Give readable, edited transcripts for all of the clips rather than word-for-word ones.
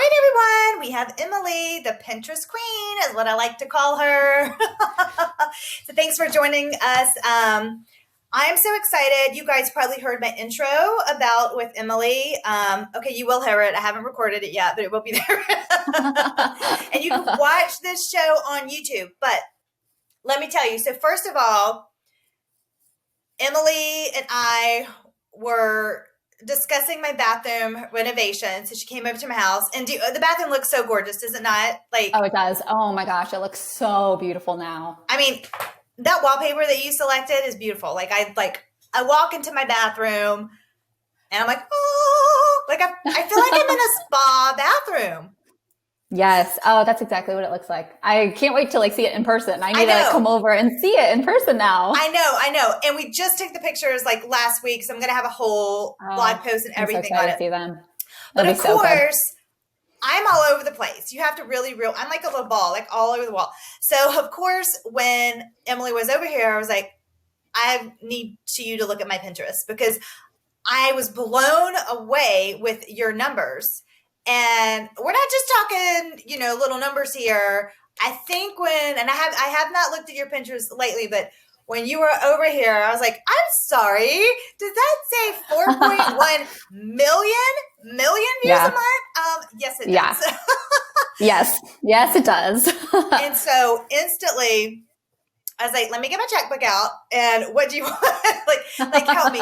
right, everyone, we have Emily, the Pinterest queen, is what I like to call her. So thanks for joining us. I'm so excited. You guys probably heard my intro with Emily. Okay, you will hear it. I haven't recorded it yet, but it will be there. And you can watch this show on YouTube. But let me tell you. So first of all, Emily and I were discussing my bathroom renovation. So she came over to my house, and the bathroom looks so gorgeous, does it not? Oh, it does. Oh my gosh, it looks so beautiful now. I mean, that wallpaper that you selected is beautiful. I walk into my bathroom and I'm like, oh, I feel like I'm in a spa bathroom. Yes. Oh, that's exactly what it looks like. I can't wait to see it in person. I need to come over and see it in person now. I know. And we just took the pictures last week, so I'm going to have a whole blog post and everything on it. To see them. But of course, I'm all over the place. You have to I'm like a little ball, all over the wall. So of course, when Emily was over here, I was like, I need you to look at my Pinterest, because I was blown away with your numbers. And we're not just talking, little numbers here. I think and I have not looked at your Pinterest lately, but when you were over here, I was like, I'm sorry. Does that say 4.1 million views a month? Yes, it does. Yes, it does. And so instantly, I was like, let me get my checkbook out. And what do you want? Help me.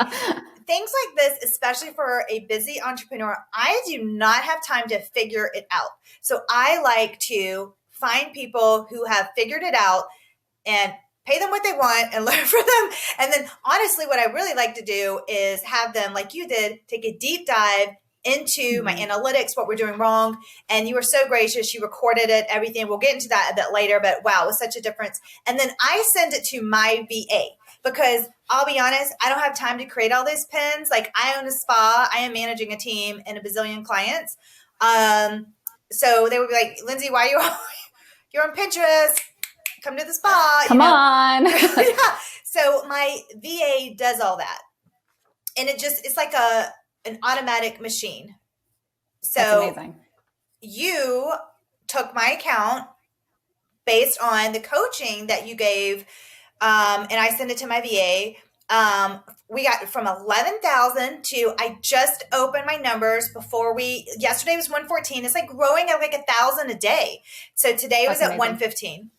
Things like this, especially for a busy entrepreneur, I do not have time to figure it out. So I like to find people who have figured it out and pay them what they want and learn from them. And then honestly, what I really like to do is have them, like you did, take a deep dive into my analytics, what we're doing wrong. And you were so gracious. You recorded it, everything. We'll get into that a bit later, but wow, it was such a difference. And then I send it to my VA, because I'll be honest, I don't have time to create all these pins. I own a spa, I am managing a team and a bazillion clients. So they would be like, Lindsey, why you're on Pinterest? Come to the spa. Come on. Yeah. So my VA does all that. And it's like an automatic machine. So that's amazing. You took my account based on the coaching that you gave, and I sent it to my VA. We got from 11,000 to, I just opened my numbers yesterday was 114. It's growing at 1,000 a day. So today was at 115.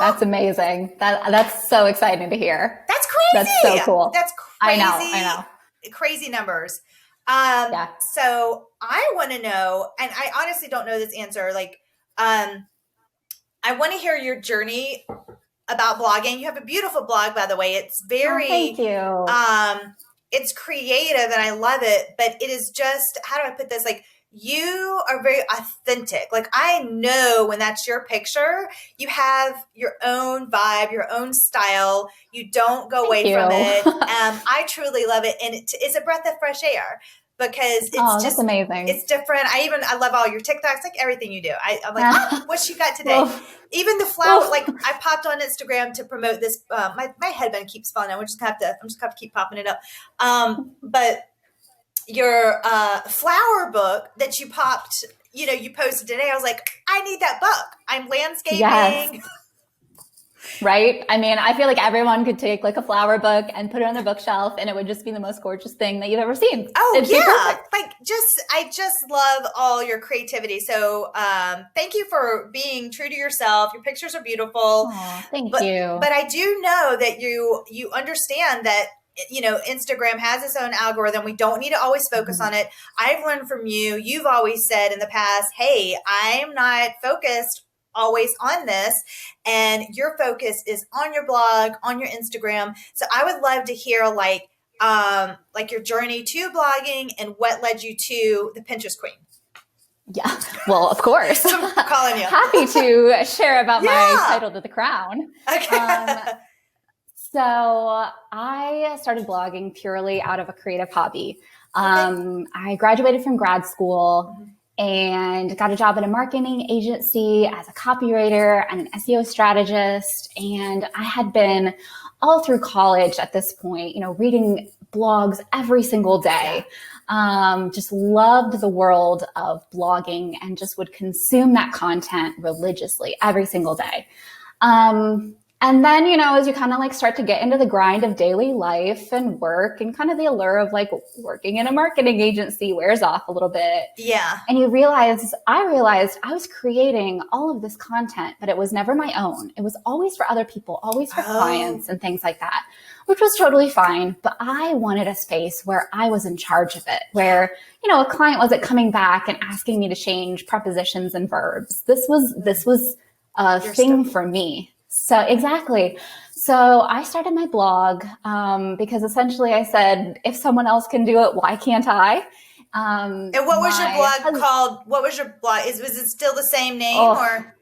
That's amazing. That's so exciting to hear. That's crazy. That's so cool. That's crazy. I know. Crazy numbers. So I want to know, and I honestly don't know this answer. I want to hear your journey about blogging. You have a beautiful blog, by the way. It's very, thank you. It's creative and I love it, but it is just, how do I put this? You are very authentic. I know when that's your picture, you have your own vibe, your own style. You don't go away from it. I truly love it. And it's a breath of fresh air, because it's just amazing. It's different. I love all your TikToks, everything you do. I'm like, what she got today? Even the flower, I popped on Instagram to promote this. My headband keeps falling out. I'm just gonna have to keep popping it up. But your flower book that you popped, you posted today, I was like, I need that book. I'm landscaping. Yes. Right? I feel like everyone could take a flower book and put it on their bookshelf, and it would just be the most gorgeous thing that you've ever seen. Oh, it'd yeah. I just love all your creativity. So thank you for being true to yourself. Your pictures are beautiful. Aww, thank you. But I do know that you understand that Instagram has its own algorithm. We don't need to always focus on it. I've learned from you. You've always said in the past, hey, I'm not focused always on this. And your focus is on your blog, on your Instagram. So I would love to hear your journey to blogging and what led you to the Pinterest queen. Yeah, well, of course. I'm calling you. Happy to share about my title to the crown. Okay. So I started blogging purely out of a creative hobby. I graduated from grad school and got a job at a marketing agency as a copywriter and an SEO strategist. And I had been all through college at this point, reading blogs every single day. Just loved the world of blogging and just would consume that content religiously every single day. And then, as you kind of like start to get into the grind of daily life and work, and kind of the allure of like working in a marketing agency wears off a little bit. Yeah. And I realized I was creating all of this content, but it was never my own. It was always for other people, always for clients and things like that, which was totally fine. But I wanted a space where I was in charge of it, where, a client wasn't coming back and asking me to change prepositions and verbs. This was a thing for me. So exactly. So I started my blog because essentially I said, if someone else can do it, why can't I? And what was your blog called? What was your blog? Was it still the same name or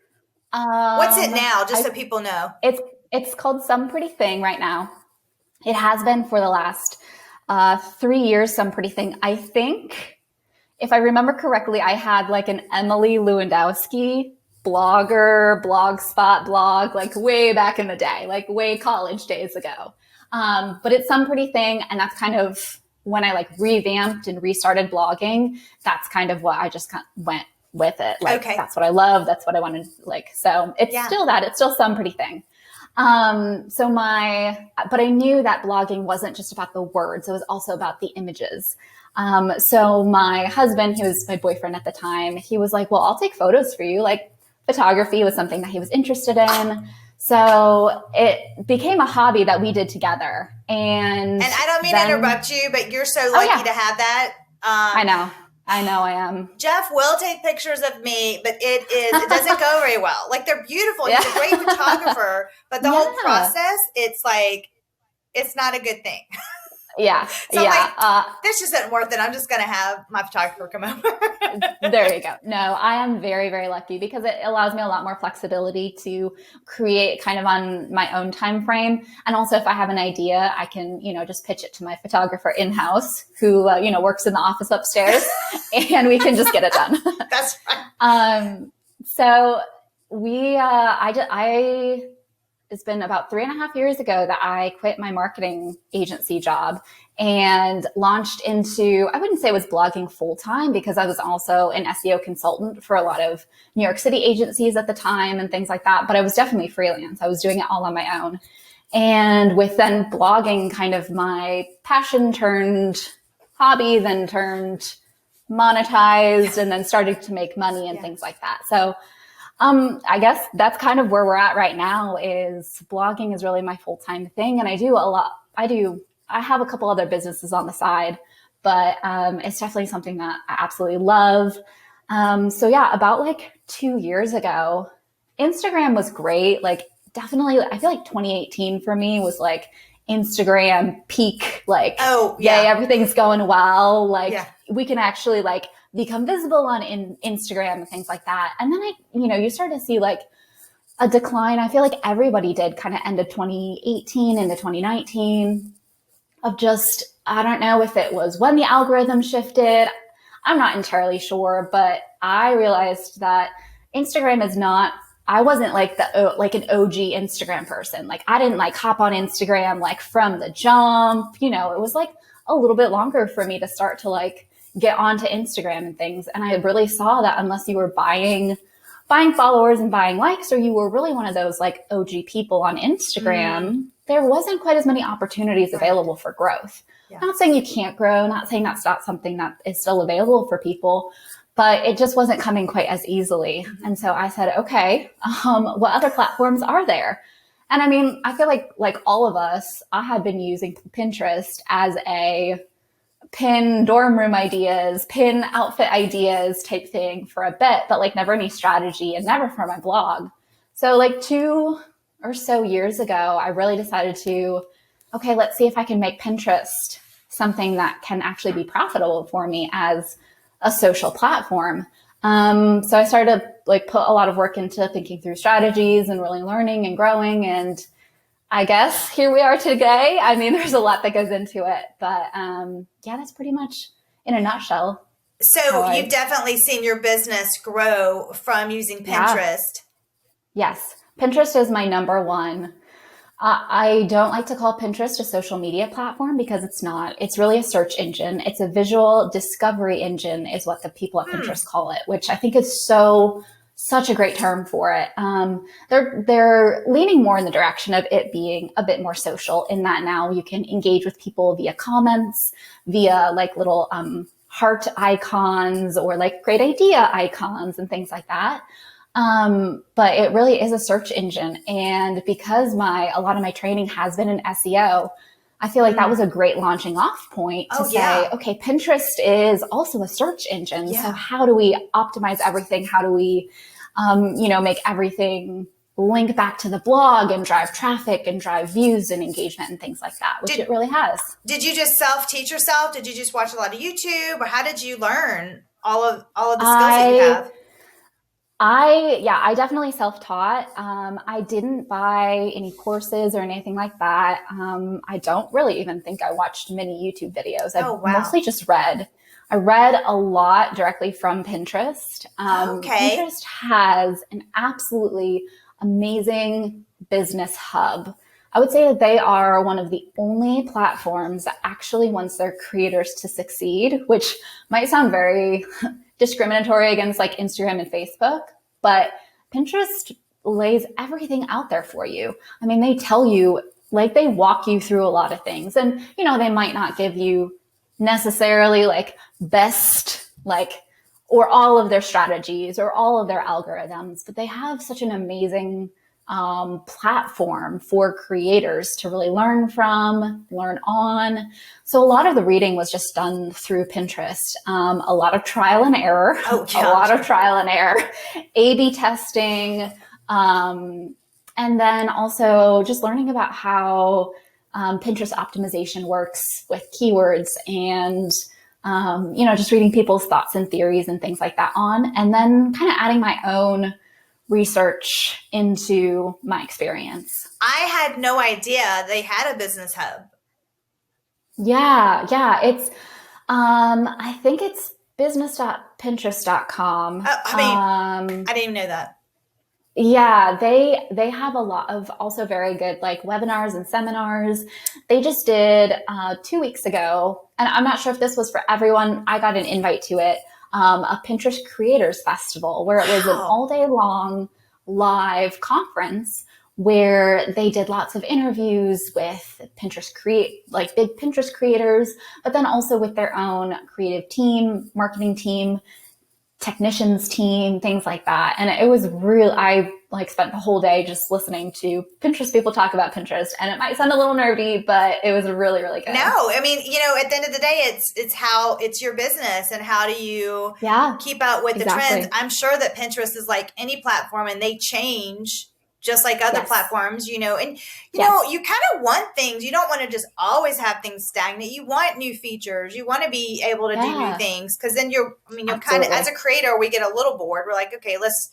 what's it now? Just so people know. It's called Some Pretty Thing right now. It has been for the last 3 years, Some Pretty Thing. I think, if I remember correctly, I had like an Emily Lewandowski blogger, blogspot blog, like way back in the day, like way college days ago. But it's Some Pretty Thing. And that's kind of when I like revamped and restarted blogging. That's kind of what I just kind of went with it. Like, that's what I love. That's what I wanted. Like, so it's still that. It's still Some Pretty Thing. But I knew that blogging wasn't just about the words. It was also about the images. So my husband, he was my boyfriend at the time, he was like, well, I'll take photos for you. Like, photography was something that he was interested in. So it became a hobby that we did together. And I don't mean to interrupt you, but you're so lucky to have that. I know I am. Jeff will take pictures of me, but it doesn't go very well. Like, they're beautiful. He's a great photographer, but the whole process, it's like, it's not a good thing. Yeah. So this just isn't worth it. I'm just going to have my photographer come over. There you go. No, I am very, very lucky because it allows me a lot more flexibility to create kind of on my own time frame. And also, if I have an idea, I can, just pitch it to my photographer in-house who, works in the office upstairs and we can just get it done. That's right. So it's been about 3.5 years ago that I quit my marketing agency job and launched into, I wouldn't say it was blogging full time because I was also an SEO consultant for a lot of New York City agencies at the time and things like that. But I was definitely freelance. I was doing it all on my own. And with then blogging kind of my passion turned hobby, then turned monetized, and then started to make money and things like that. So I guess that's kind of where we're at right now. Is blogging is really my full-time thing. And I do a lot. I have a couple other businesses on the side, but it's definitely something that I absolutely love. About like 2 years ago, Instagram was great. Like, definitely, I feel like 2018 for me was like Instagram peak. Like, everything's going well. Like, we can actually like become visible on Instagram and things like that. And then you start to see like a decline. I feel like everybody did kind of end of 2018 into 2019 of just, I don't know if it was when the algorithm shifted. I'm not entirely sure, but I realized that Instagram is not, I wasn't like an OG Instagram person. Like, I didn't like hop on Instagram like from the jump. It was like a little bit longer for me to start to like get onto Instagram and things. And I really saw that unless you were buying followers and buying likes, or you were really one of those like OG people on Instagram, there wasn't quite as many opportunities available for growth. Yeah. Not saying you can't grow, not saying that's not something that is still available for people, but it just wasn't coming quite as easily. And so I said, okay, what other platforms are there? And I mean, I feel like all of us, I had been using Pinterest as a pin dorm room ideas, pin outfit ideas type thing for a bit, but like never any strategy and never for my blog. So like 2 or so years ago, I really decided to, okay, let's see if I can make Pinterest something that can actually be profitable for me as a social platform. So I started to like put a lot of work into thinking through strategies and really learning and growing. And I guess here we are today. I mean, there's a lot that goes into it, but that's pretty much in a nutshell. So you've definitely seen your business grow from using Pinterest. Yeah. Yes. Pinterest is my number one I don't like to call Pinterest a social media platform because it's not. It's really a search engine. It's a visual discovery engine is what the people at Pinterest call it, which I think is such a great term for it. They're leaning more in the direction of it being a bit more social in that now you can engage with people via comments, via like little heart icons or like great idea icons and things like that. But it really is a search engine. And because a lot of my training has been in SEO, I feel like that was a great launching off point to say, okay, Pinterest is also a search engine. Yeah. So how do we optimize everything? How do we, make everything link back to the blog and drive traffic and drive views and engagement and things like that, which it really has. Did you just self-teach yourself? Did you just watch a lot of YouTube, or how did you learn all of the skills that you have? I definitely self-taught. I didn't buy any courses or anything like that. I don't really even think I watched many YouTube videos. I mostly just read. I read a lot directly from Pinterest. Pinterest has an absolutely amazing business hub. I would say that they are one of the only platforms that actually wants their creators to succeed, which might sound very discriminatory against like Instagram and Facebook, but Pinterest lays everything out there for you. I mean, they tell you, like they walk you through a lot of things, and they might not give you necessarily like best, like, or all of their strategies or all of their algorithms, but they have such an amazing platform for creators to really learn from, learn on. So a lot of the reading was just done through Pinterest. A lot of trial and error, A/B testing, and then also just learning about how Pinterest optimization works with keywords and just reading people's thoughts and theories and things like that and then kind of adding my own research into my experience. I had no idea they had a business hub. Yeah. It's, I think it's business.pinterest.com. I didn't even know that. Yeah, they have a lot of also very good like webinars and seminars. They just did 2 weeks ago, and I'm not sure if this was for everyone. I got an invite to it, a Pinterest Creators Festival, where it was an all-day long live conference where they did lots of interviews with big Pinterest creators, but then also with their own creative team, marketing team, technicians team, things like that. And it was I spent the whole day just listening to Pinterest people talk about Pinterest, and it might sound a little nerdy, but it was really, really good. No, I mean, at the end of the day, it's your business, and how do you keep up with the trends? I'm sure that Pinterest is like any platform, and they change just like other platforms, and you kind of want things. You don't want to just always have things stagnant. You want new features. You want to be able to do new things, because then you're kind of, as a creator, we get a little bored. We're like, okay, it's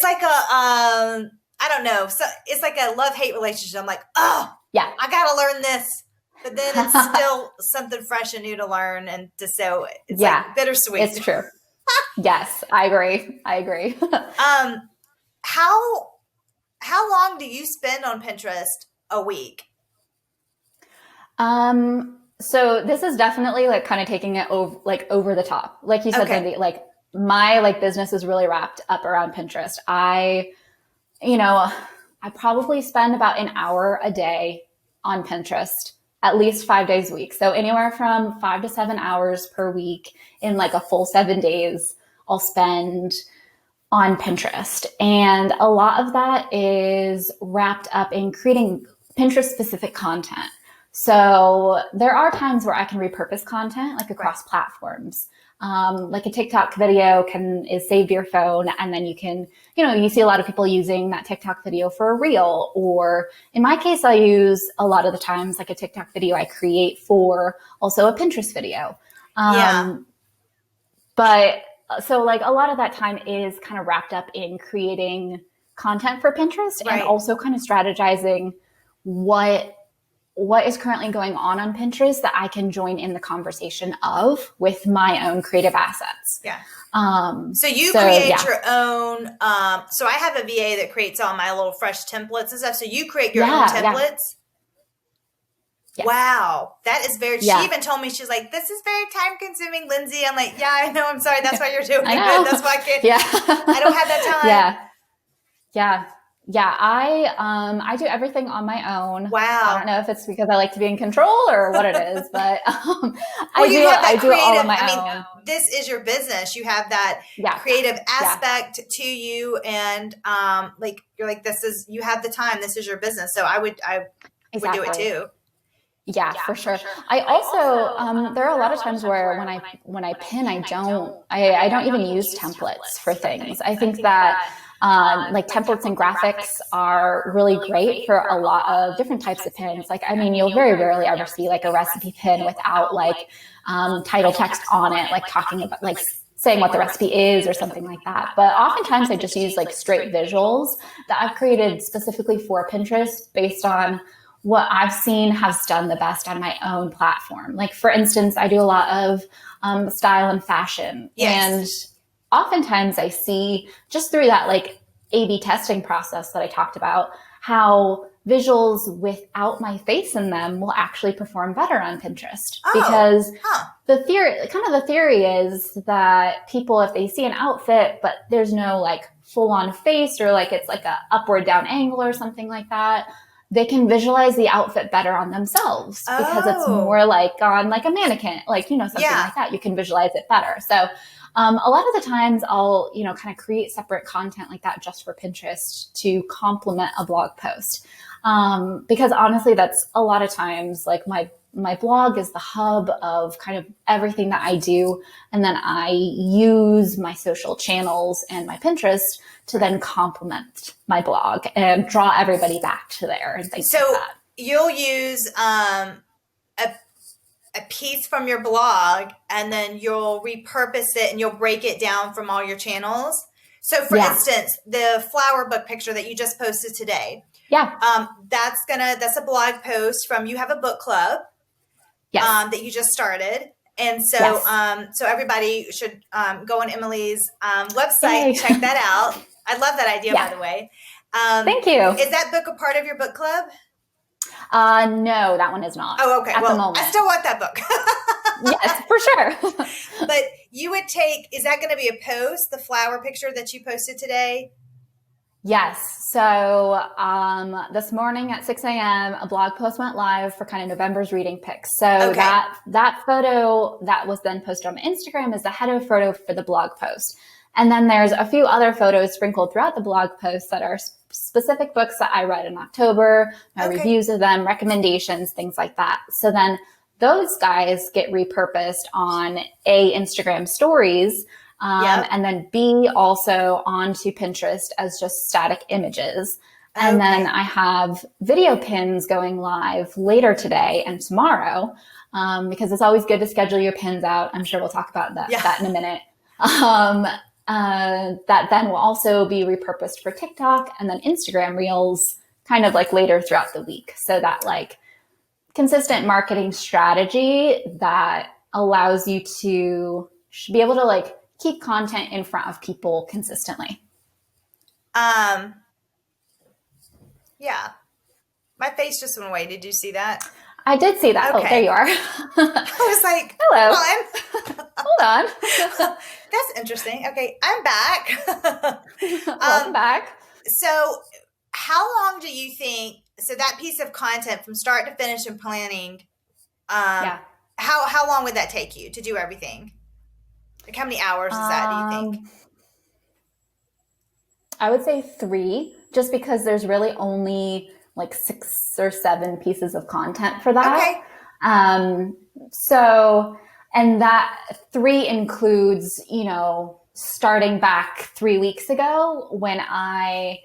like a I don't know. So it's like a love-hate relationship. I'm like, I got to learn this, but then it's still something fresh and new to learn, and it's like bittersweet. It's true. Yes, I agree. How long do you spend on Pinterest a week? So this is definitely like kind of taking it over the top. Like you said, Lindsey, like my business is really wrapped up around Pinterest. I probably spend about an hour a day on Pinterest, at least 5 days a week. So anywhere from 5 to 7 hours per week in like a full 7 days, I'll spend on Pinterest. And a lot of that is wrapped up in creating Pinterest specific content. So there are times where I can repurpose content like across platforms. Like a TikTok video is saved to your phone, and then you can, you see a lot of people using that TikTok video for a reel, or in my case, I use a lot of the times like a TikTok video I create for also a Pinterest video. But so like a lot of that time is kind of wrapped up in creating content for Pinterest and also kind of strategizing what what is currently going on Pinterest that I can join in the conversation of with my own creative assets. Yeah. So you create your own, so I have a VA that creates all my little fresh templates and stuff. So you create your own templates? Yes. Wow. That is very, she even told me, she's like, this is very time consuming, Lindsey. I'm like, yeah, I know. I'm sorry. That's why you're doing it. That's why I can't, I don't have that time. Yeah. I do everything on my own. Wow. I don't know if it's because I like to be in control or what it is, but I do it all on my own. This is your business. You have that creative aspect to you. And like, you're like, you have the time. This is your business. So I would do it too. Yeah, for sure. I also, there are a lot of times where when I pin, I don't even use templates for things. I think that like templates and graphics are really great for a lot of different types of pins. Like, I mean, you'll very rarely ever see like a recipe pin without like title text on it, like talking about like saying what the recipe is or something like that. But oftentimes I just use like straight visuals that I've created specifically for Pinterest based on what I've seen has done the best on my own platform. Like, for instance, I do a lot of style and fashion. And oftentimes I see just through that like A/B testing process that I talked about, how visuals without my face in them will actually perform better on Pinterest. Because the theory is that people, if they see an outfit, but there's no like full on face or like it's like a upward down angle or something like that, they can visualize the outfit better on themselves because it's more like on like a mannequin, like, you know, something like that. You can visualize it better. So a lot of the times I'll, you know, kind of create separate content like that just for Pinterest to complement a blog post. Because honestly, that's a lot of times like my blog is the hub of kind of everything that I do. And then I use my social channels and my Pinterest to then complement my blog and draw everybody back to there and things like that. You'll use a piece from your blog and then you'll repurpose it and you'll break it down from all your channels. So for instance, the flower book picture that you just posted today. That's a blog post from, you have a book club that you just started. And so, so everybody should go on Emily's website and check that out. I love that idea, by the way. Thank you. Is that book a part of your book club? No, that one is not. Oh, okay. At the moment. I still want that book. Yes, for sure. But you would is that going to be a post, the flower picture that you posted today? Yes. So this morning at 6 a.m., a blog post went live for kind of November's reading picks. So that photo that was then posted on Instagram is the header photo for the blog post. And then there's a few other photos sprinkled throughout the blog post that are specific books that I read in October, my reviews of them, recommendations, things like that. So then those guys get repurposed on Instagram stories, and then B, also onto Pinterest as just static images. And then I have video pins going live later today and tomorrow, because it's always good to schedule your pins out. I'm sure we'll talk about that in a minute. That then will also be repurposed for TikTok and then Instagram Reels kind of like later throughout the week. So that like consistent marketing strategy that allows you to be able to like keep content in front of people consistently. Yeah. My face just went away. Did you see that? I did see that. Okay. Oh, there you are. I was like, hello. Hold on. That's interesting. Okay, I'm back. Welcome back. So how long do you think, so that piece of content from start to finish and planning, how long would that take you to do everything? Like how many hours is that, do you think? I would say 3, just because there's really only like 6 or 7 pieces of content for that. Okay. So, and that 3 includes, you know, starting back 3 weeks ago when I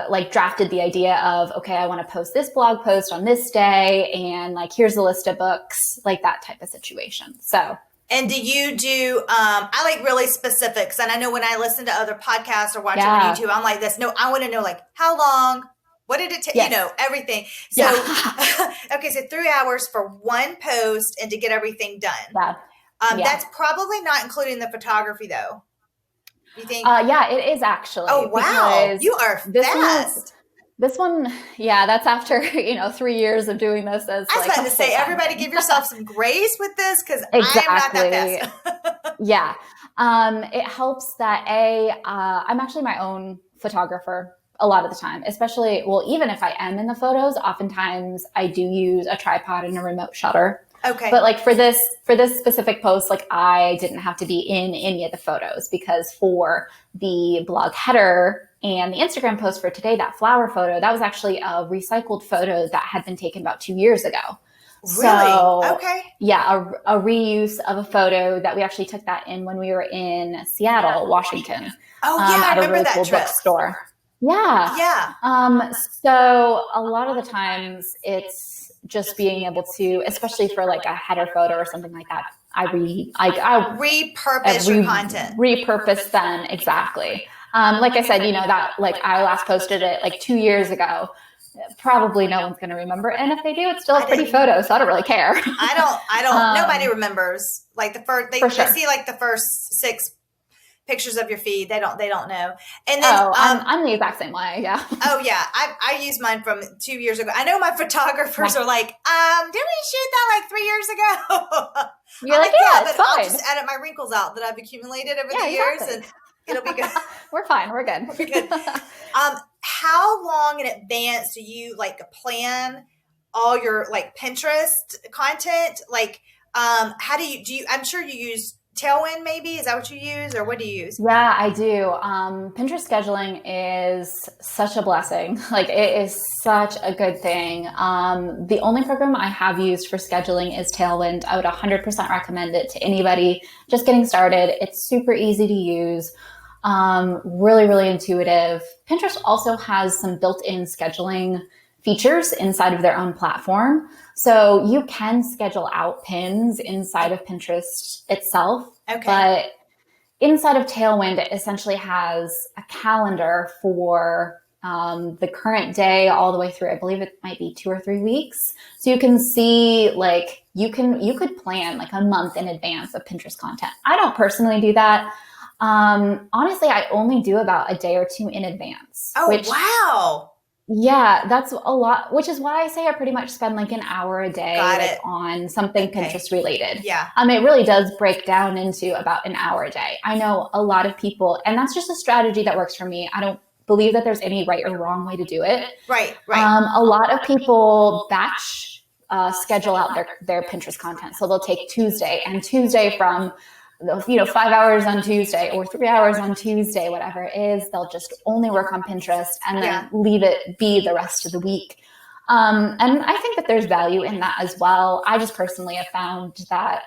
like drafted the idea of, okay, I want to post this blog post on this day and like, here's a list of books, like that type of situation. So. And do you do, I like really specifics. And I know when I listen to other podcasts or watch on YouTube, I'm like this. No, I want to know like how long, What did it take? Yes. You know, everything. So, okay, so 3 hours for one post and to get everything done. Yeah. That's probably not including the photography, though. You think? Yeah, it is actually. Oh, wow. You are fast. This one, yeah, that's after, 3 years of doing this as I was about to say, everybody give yourself some grace with this because exactly. I'm not that fast. Yeah. It helps that I'm actually my own photographer a lot of the time, especially, well, even if I am in the photos, oftentimes I do use a tripod and a remote shutter. Okay. But like for this specific post, like I didn't have to be in any of the photos because for the blog header and the Instagram post for today, that flower photo, that was actually a recycled photo that had been taken about 2 years ago. Really? So, okay. Yeah, a reuse of a photo that we actually took that in when we were in Seattle, Washington. Oh yeah, I remember that cool trip. Bookstore. Yeah. Yeah. So a lot of the times it's just being able to, especially for like a header photo or something like that, I repurpose your content. Repurpose them, exactly. Like I said, that like I last posted it like 2 years ago. Probably no one's going to remember. And if they do, it's still a pretty photo. So I don't really care. I don't, nobody remembers like the first, they see like the first 6 pictures of your feed. They don't know. And then, I'm the exact same way. Yeah. Oh yeah. I used mine from 2 years ago. I know my photographers are like, didn't we shoot that like 3 years ago? You're like, yeah, but fine. I'll just edit my wrinkles out that I've accumulated over the years and it'll be good. We're fine. We're good. We're good. How long in advance do you like plan all your like Pinterest content? Like, how do you, I'm sure you use Tailwind maybe? Is that what you use or what do you use? Yeah, I do. Pinterest scheduling is such a blessing. Like it is such a good thing. The only program I have used for scheduling is Tailwind. I would 100% recommend it to anybody just getting started. It's super easy to use. Really, really intuitive. Pinterest also has some built-in scheduling features inside of their own platform. So you can schedule out pins inside of Pinterest itself. Okay. But inside of Tailwind, it essentially has a calendar for the current day all the way through. I believe it might be 2 or 3 weeks. So you can see like you could plan like a month in advance of Pinterest content. I don't personally do that. Honestly, I only do about a day or 2 in advance. Oh, wow. Yeah, that's a lot, which is why I say I pretty much spend like an hour a day on something Pinterest related. Yeah. It really does break down into about an hour a day. I know a lot of people, and that's just a strategy that works for me. I don't believe that there's any right or wrong way to do it. Right. A lot of people batch schedule out their Pinterest content. So they'll take Tuesday from 5 hours on Tuesday or 3 hours on Tuesday, whatever it is, they'll just only work on Pinterest and then leave it be the rest of the week. And I think that there's value in that as well. I just personally have found that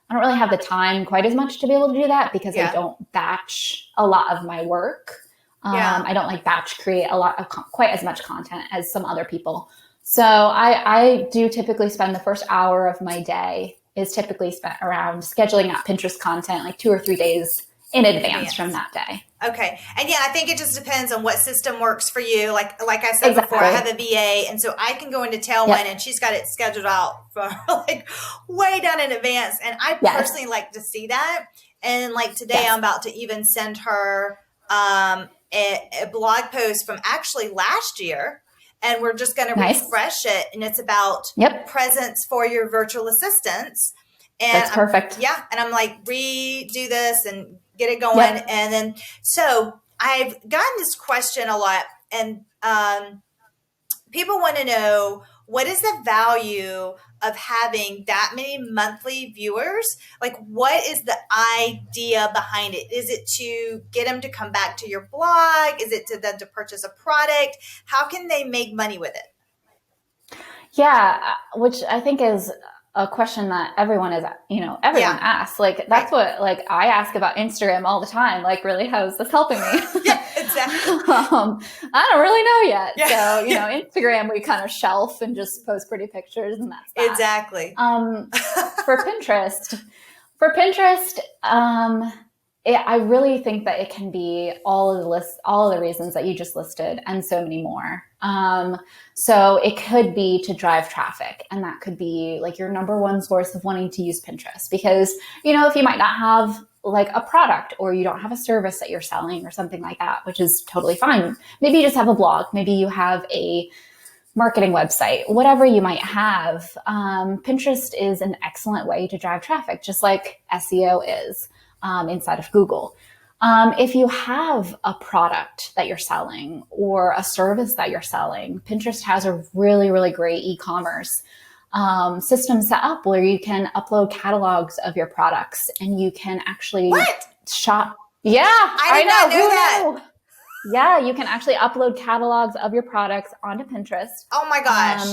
I don't really have the time quite as much to be able to do that because I don't batch a lot of my work. I don't like batch create a lot of quite as much content as some other people. So I do typically spend the first hour of my day is typically spent around scheduling out Pinterest content like 2 or 3 days in advance from that day. Okay. And yeah, I think it just depends on what system works for you. Like I said before, I have a VA and so I can go into Tailwind and she's got it scheduled out for like way down in advance. And I personally like to see that. And like today I'm about to even send her a blog post from actually last year. And we're just going to refresh it. And it's about presents for your virtual assistants. And that's perfect. Yeah. And I'm like, redo this and get it going. And then, so I've gotten this question a lot. And people want to know, what is the value of having that many monthly viewers? Like, what is the idea behind it? Is it to get them to come back to your blog? Is it to them to purchase a product? How can they make money with it? Yeah, which I think is a question that everyone asks. Like, that's what, like, I ask about Instagram all the time. Like, really, how is this helping me? Yeah, exactly. I don't really know yet. Yeah. So, Instagram, we kind of shelf and just post pretty pictures and that's that. Exactly. For Pinterest, I really think that it can be all of the reasons that you just listed, and so many more. So it could be to drive traffic, and that could be like your number one source of wanting to use Pinterest, because, if you might not have like a product, or you don't have a service that you're selling or something like that, which is totally fine. Maybe you just have a blog. Maybe you have a marketing website, whatever you might have. Pinterest is an excellent way to drive traffic, just like SEO is inside of Google. If you have a product that you're selling or a service that you're selling, Pinterest has a really, really great e-commerce system set up where you can upload catalogs of your products, and you can actually shop. Yeah, I know. Know that. Yeah, you can actually upload catalogs of your products onto Pinterest. Oh my gosh.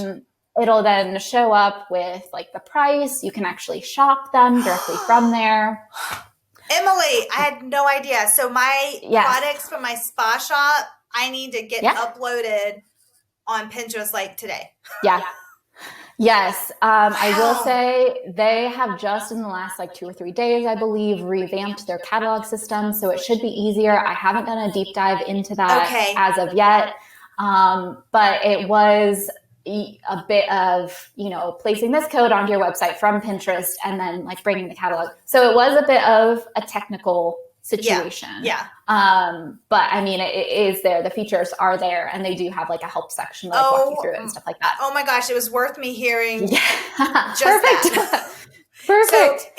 It'll then show up with like the price. You can actually shop them directly from there. Emily, I had no idea. So my products from my spa shop, I need to get uploaded on Pinterest like today. Yeah. Yes. I will say they have just in the last like 2 or 3 days, I believe, revamped their catalog system. So it should be easier. I haven't done a deep dive into that as of yet. But it was a bit of, placing this code onto your website from Pinterest and then like bringing the catalog. So it was a bit of a technical situation. Yeah. But I mean, it is there. The features are there, and they do have like a help section, like walk you through it and stuff like that. Oh my gosh, it was worth me hearing. Just Perfect. That. Perfect. So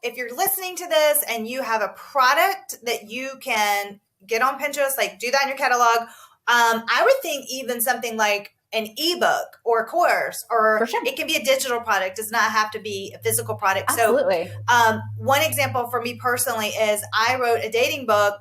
if you're listening to this and you have a product that you can get on Pinterest, like do that in your catalog. I would think even something like an ebook or a course, or it can be a digital product. It does not have to be a physical product. Absolutely. So one example for me personally is I wrote a dating book,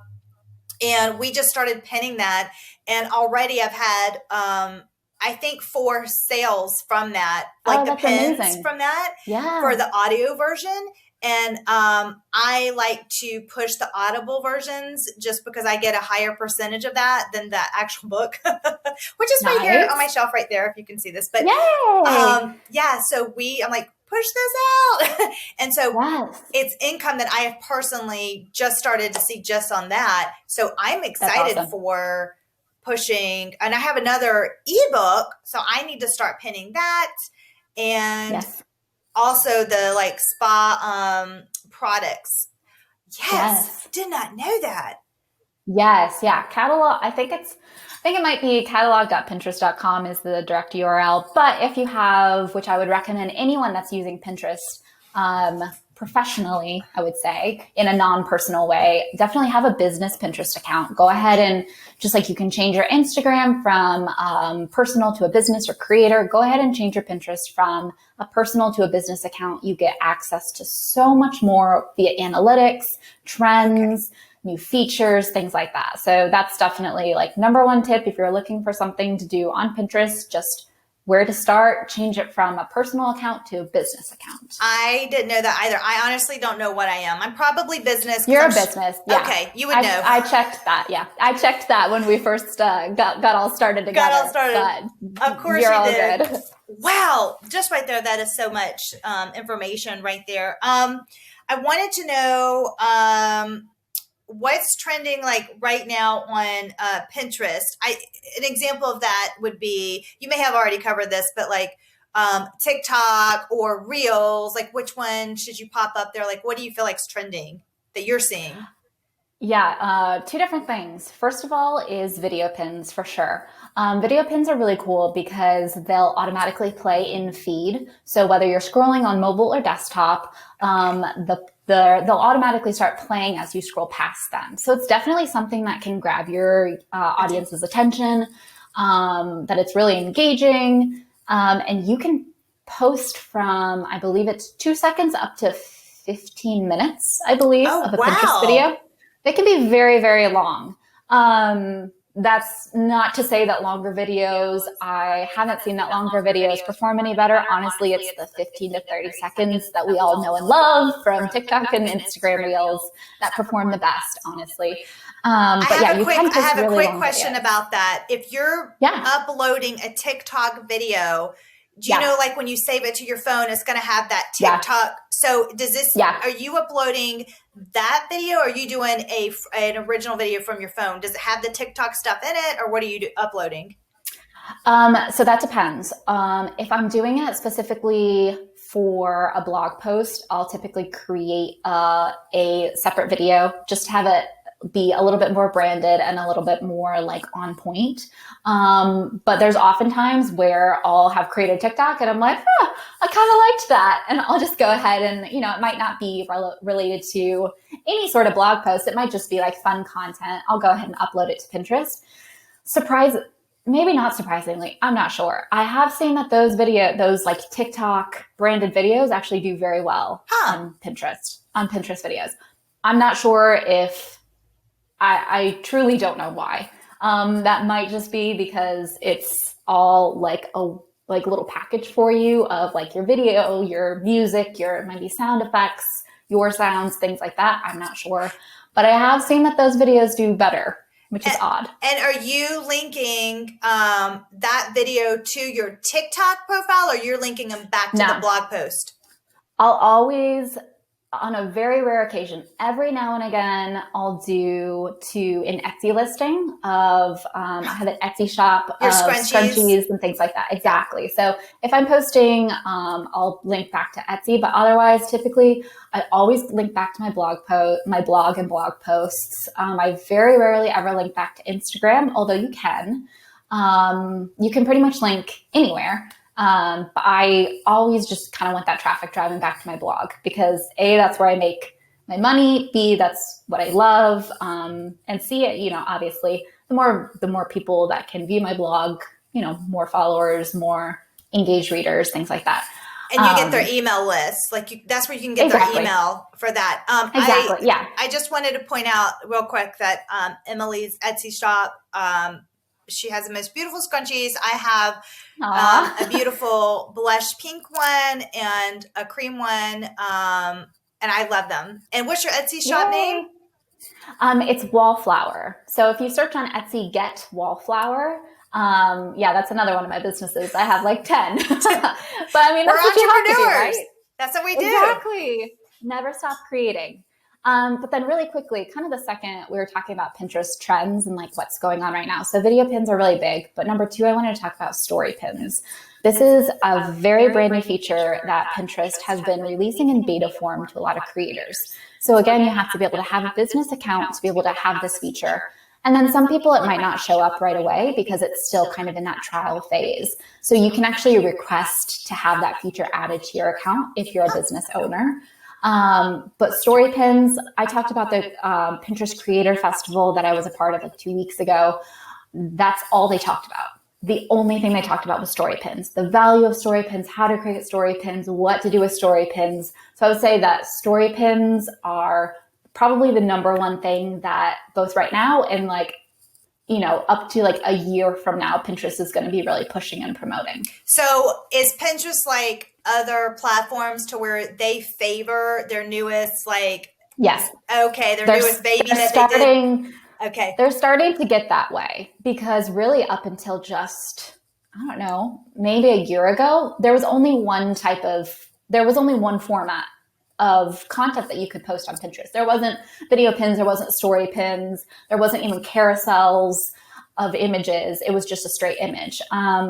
and we just started penning that. And already I've had, I think 4 sales from that, like the pens from that for the audio version. And I like to push the Audible versions just because I get a higher percentage of that than the actual book, which is right here on my shelf right there, if you can see this. But so I'm like, push this out. And so it's income that I have personally just started to see just on that. So I'm excited for pushing. And I have another ebook, so I need to start pinning that. And also the like spa products. Yes. Did not know that. Yes. Yeah. Catalog. I think it might be catalog.pinterest.com is the direct URL. But if you have, which I would recommend anyone that's using Pinterest professionally, I would say, in a non-personal way, definitely have a business Pinterest account. Go ahead and just like you can change your Instagram from personal to a business or creator, go ahead and change your Pinterest from a personal to a business account. You get access to so much more via analytics, trends, new features, things like that. So that's definitely like number one tip. If you're looking for something to do on Pinterest, just where to start, change it from a personal account to a business account. I didn't know that either. I honestly don't know what I am. I'm probably business. You're a business. Yeah. Okay. You would know. I checked that. Yeah. I checked that when we first got all started together. Got all started. Of course you're you all did. Good. Wow. Just right there. That is so much information right there. I wanted to know what's trending like right now on Pinterest. An example of that would be, you may have already covered this, but like TikTok or Reels, like which one should you pop up there? Like what do you feel like is trending that you're seeing? Yeah, 2 different things. First of all is video pins for sure. Video pins are really cool because they'll automatically play in feed. So whether you're scrolling on mobile or desktop, they'll automatically start playing as you scroll past them. So it's definitely something that can grab your audience's attention, that it's really engaging. And you can post from, I believe it's 2 seconds up to 15 minutes, I believe, of a Pinterest video. They can be very, very long. That's not to say that longer videos, I haven't seen that longer videos perform any better. Honestly, it's the 15 to 30 seconds that we all know and love from TikTok and Instagram Reels that perform the best, honestly. I have a quick question about that. If you're uploading a TikTok video, do you know, like when you save it to your phone, it's going to have that TikTok. Yeah. So does this, are you uploading that video, or are you doing an original video from your phone? Does it have the TikTok stuff in it, or what are you uploading? So that depends. If I'm doing it specifically for a blog post, I'll typically create a separate video, just to have it be a little bit more branded and a little bit more like on point. But there's oftentimes where I'll have created TikTok and I'm like, I kind of liked that. And I'll just go ahead and, you know, it might not be related to any sort of blog post. It might just be like fun content. I'll go ahead and upload it to Pinterest. Maybe not surprisingly, I'm not sure. I have seen that those like TikTok branded videos actually do very well on Pinterest videos. I'm not sure if, I truly don't know why. That might just be because it's all like a little package for you of like your video, your music, your maybe sound effects, your sounds, things like that. I'm not sure. But I have seen that those videos do better, which is odd. And are you linking that video to your TikTok profile, or you're linking them back to the blog post? I'll always, on a very rare occasion, every now and again, I'll do an Etsy listing of, I have an Etsy shop of scrunchies and things like that. Exactly. So if I'm posting, I'll link back to Etsy, but otherwise, typically, I always link back to my blog and blog posts. I very rarely ever link back to Instagram, although you can. You can pretty much link anywhere. But I always just kind of want that traffic driving back to my blog because A, that's where I make my money. B, that's what I love. And C, you know, obviously the more people that can view my blog, you know, more followers, more engaged readers, things like that. And you get their email list. That's where you can get their email for that. I just wanted to point out real quick that Emily's Etsy shop, she has the most beautiful scrunchies. I have a beautiful blush pink one and a cream one, and I love them. And what's your Etsy shop name? It's Wallflower. So if you search on Etsy, get Wallflower. That's another one of my businesses. I have like 10. But I mean, that's what you have to do, right? That's what we do. Exactly. Never stop creating. But then really quickly, kind of the second we were talking about Pinterest trends and like what's going on right now. So video pins are really big. But number 2, I wanted to talk about story pins. This is a very brand new feature that Pinterest has been releasing in beta form to a lot of creators. So again, you have to be able to have a business account to be able to have this feature. And then some people, it might not show up right away because it's still kind of in that trial phase. So you can actually request to have that feature added to your account if you're a business owner. But story pins, I talked about the Pinterest Creator Festival that I was a part of like 2 weeks ago. That's all they talked about. The only thing they talked about was story pins, the value of story pins, how to create story pins, what to do with story pins. So I would say that story pins are probably the number one thing that both right now and like, you know, up to like a year from now, Pinterest is going to be really pushing and promoting. So is Pinterest like other platforms to where they favor their newest, like, yes. Okay. Their newest baby that they did. Okay. They're starting to get that way because really up until just, I don't know, maybe a year ago, there was only one format of content that you could post on Pinterest. There wasn't video pins, there wasn't story pins, there wasn't even carousels of images. It was just a straight image.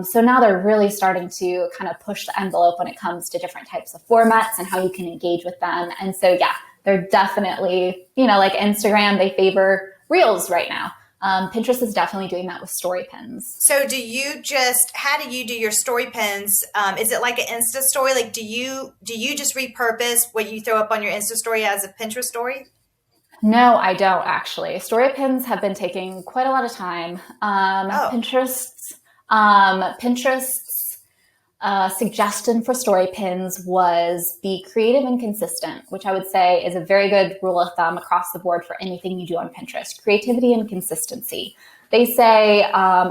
So now they're really starting to kind of push the envelope when it comes to different types of formats and how you can engage with them. And so, yeah, they're definitely, you know, like Instagram, they favor Reels right now. Pinterest is definitely doing that with story pins. So how do you do your story pins? Is it like an Insta story? Like, do you just repurpose what you throw up on your Insta story as a Pinterest story? No, I don't actually. Story pins have been taking quite a lot of time. Pinterest's suggestion for story pins was be creative and consistent, which I would say is a very good rule of thumb across the board for anything you do on Pinterest. Creativity and consistency. They say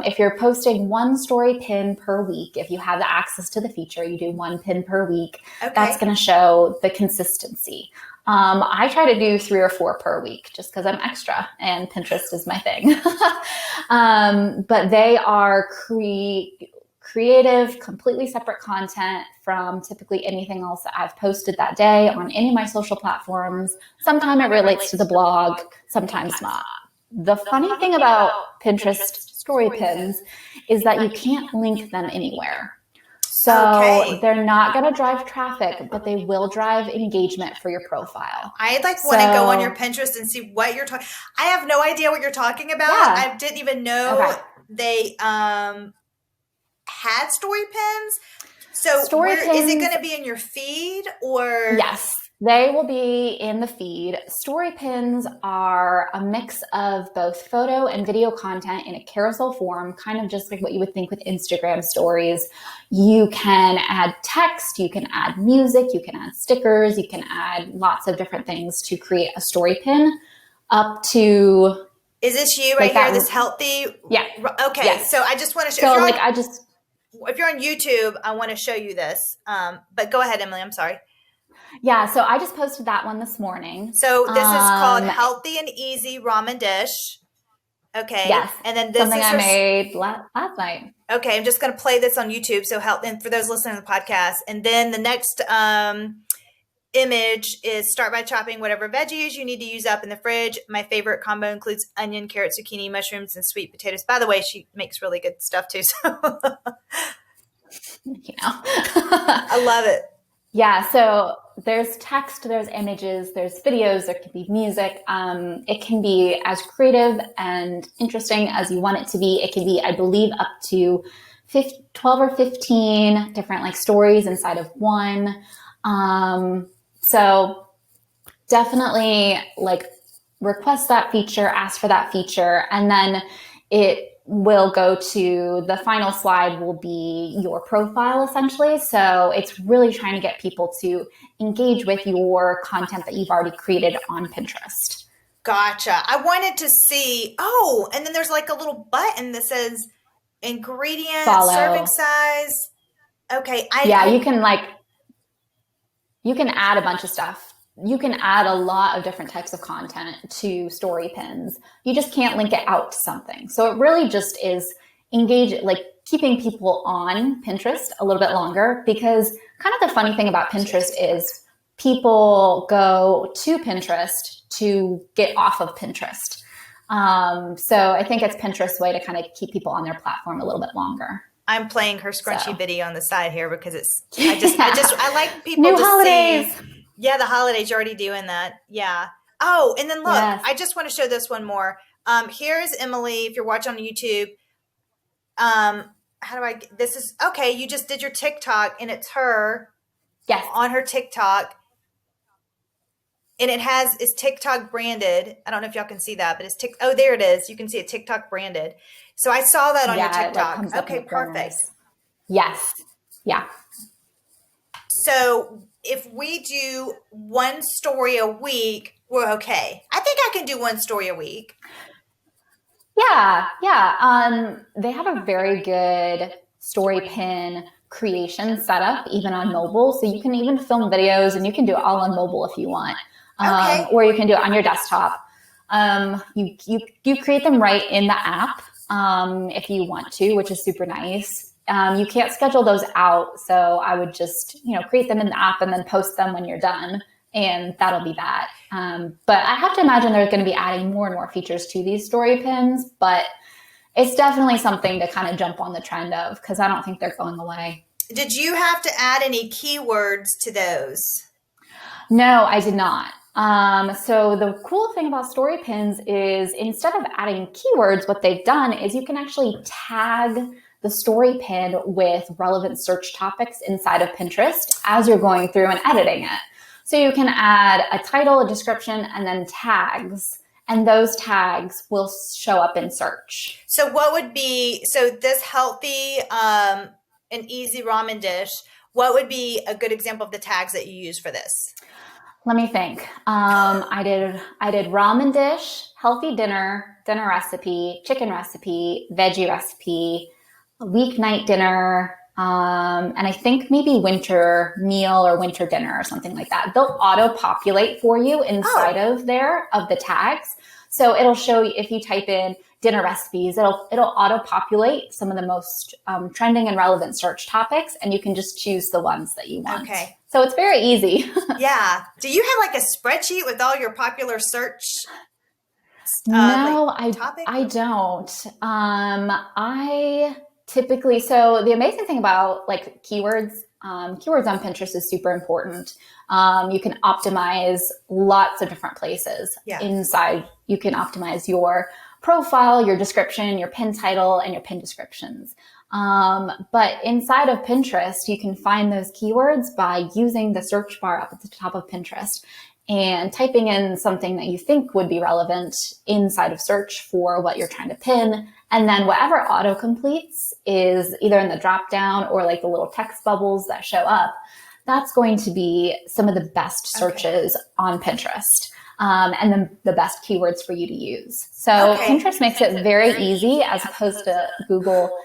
if you're posting one story pin per week, if you have the access to the feature, you do one pin per week. Okay. That's going to show the consistency. I try to do 3 or 4 per week just because I'm extra and Pinterest is my thing. But they are creative, completely separate content from typically anything else that I've posted that day on any of my social platforms. Sometimes it relates to the blog, sometimes not. The funny thing about Pinterest story pins is that you can't link them anywhere. So they're not going to drive traffic, but they will drive engagement for your profile. I want to go on your Pinterest and see what you're talking. I have no idea what you're talking about. I didn't even know they had story pins. So is it going to be in your feed or? Yes, they will be in the feed. Story pins are a mix of both photo and video content in a carousel form, kind of just like what you would think with Instagram stories. You can add text, you can add music, you can add stickers, you can add lots of different things to create a story pin up to... Is this you right here, this healthy? Yeah. Okay, yes. So I just want to show... if you're on YouTube, I want to show you this. But go ahead, Emily, I'm sorry. Yeah, so I just posted that one this morning. So this is called Healthy and Easy Ramen Dish. Okay. Yes. And then this something is I made last night. Okay, I'm just going to play this on YouTube. So and for those listening to the podcast. And then the next image is start by chopping whatever veggies you need to use up in the fridge. My favorite combo includes onion, carrot, zucchini, mushrooms, and sweet potatoes. By the way, she makes really good stuff too. So I love it. Yeah, so there's text, there's images, there's videos, there can be music. It can be as creative and interesting as you want it to be. It can be, I believe, up to 12 or 15 different stories inside of one. So definitely request that feature, ask for that feature, and then it will go to the final slide will be your profile essentially. So it's really trying to get people to engage with your content that you've already created on Pinterest. Gotcha. I wanted to see, and then there's a little button that says ingredient, serving size. Okay. You can add a bunch of stuff. You can add a lot of different types of content to story pins. You just can't link it out to something. So it really just is keeping people on Pinterest a little bit longer, because kind of the funny thing about Pinterest is people go to Pinterest to get off of Pinterest. So I think it's Pinterest's way to kind of keep people on their platform a little bit longer. I'm playing her scrunchy video on the side here because I like people New to holidays. see. Yeah, the holidays, you're already doing that. Yeah. Oh, and then look, yes. I just want to show this one more. Here's Emily, if you're watching on YouTube. You just did your TikTok and it's her. Yes. On her TikTok. And it's TikTok branded. I don't know if y'all can see that, but it's oh, there it is. You can see it TikTok branded. So I saw that on your TikTok. Okay, perfect. Yes. Yeah. So if we do one story a week, we're okay. I think I can do one story a week. Yeah. They have a very good story pin creation setup, even on mobile. So you can even film videos, and you can do it all on mobile if you want. Or you can do it on your desktop. You create them right in the app if you want to, which is super nice. You can't schedule those out, so I would just create them in the app and then post them when you're done, and that'll be that. But I have to imagine they're going to be adding more and more features to these story pins, but it's definitely something to kind of jump on the trend of, because I don't think they're going away. Did you have to add any keywords to those? No, I did not. So the cool thing about story pins is instead of adding keywords, what they've done is you can actually tag the story pin with relevant search topics inside of Pinterest as you're going through and editing it. So you can add a title, a description, and then tags, and those tags will show up in search. So this healthy and easy ramen dish, what would be a good example of the tags that you use for this? Let me think. I did ramen dish, healthy dinner recipe, chicken recipe, veggie recipe, weeknight dinner, and I think maybe winter meal or winter dinner or something like that. They'll auto-populate for you inside of the tags. So it'll show you, if you type in dinner recipes, it'll auto-populate some of the most trending and relevant search topics, and you can just choose the ones that you want. Okay. So it's very easy. Yeah. Do you have like a spreadsheet with all your popular search No, topics? I don't. I typically, so the amazing thing about like keywords on Pinterest is super important. You can optimize lots of different places inside. You can optimize your profile, your description, your pin title, and your pin descriptions. But inside of Pinterest, you can find those keywords by using the search bar up at the top of Pinterest and typing in something that you think would be relevant inside of search for what you're trying to pin. And then whatever auto completes is either in the drop down or like the little text bubbles that show up. That's going to be some of the best searches on Pinterest. And then the best keywords for you to use. So Pinterest makes it very easy as opposed to Google